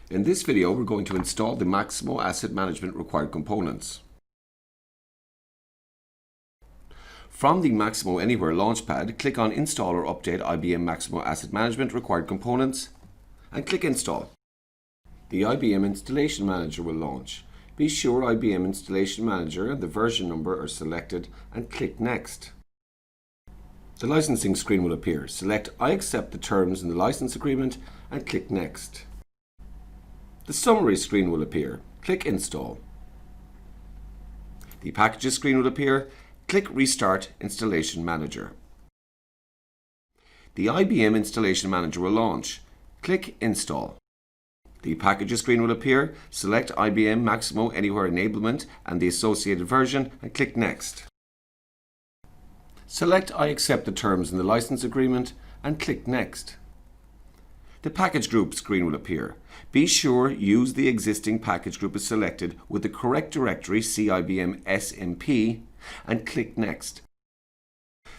In this video, we're going to install the Maximo Asset Management required components. From the Maximo Anywhere Launchpad, click on Install or Update IBM Maximo Asset Management required components and click Install. The IBM Installation Manager will launch. Be sure IBM Installation Manager and the version number are selected and click Next. The licensing screen will appear. Select I accept the terms in the license agreement and click Next. The summary screen will appear. Click Install. The Packages screen will appear. Click Restart Installation Manager. The IBM Installation Manager will launch. Click Install. The Packages screen will appear. Select IBM Maximo Anywhere Enablement and the associated version and click Next. Select I accept the terms in the license agreement and click Next. The Package Group screen will appear. Be sure use the existing package group as selected with the correct directory CIBM SMP and click Next.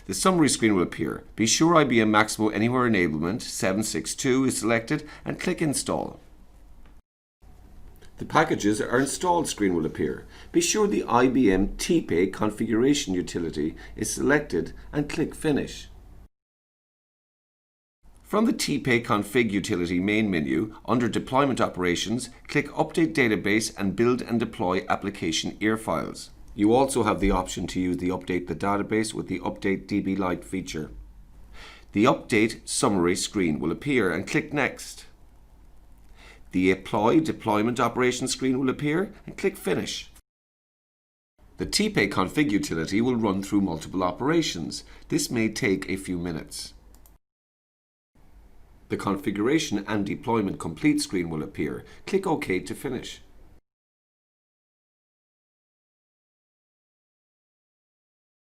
The summary screen will appear. Be sure IBM Maximo Anywhere Enablement 762 is selected and click Install. The Packages are installed screen will appear. Be sure the IBM TPay configuration utility is selected and click Finish. From the TPay config utility main menu, under Deployment Operations, click Update Database and Build and Deploy Application EAR files. You also have the option to use the Update the Database with the Update DB Lite feature. The Update Summary screen will appear and click Next. The Apply Deployment Operations screen will appear and click Finish. The TPay config utility will run through multiple operations. This may take a few minutes. The Configuration and Deployment Complete screen will appear. Click OK to finish.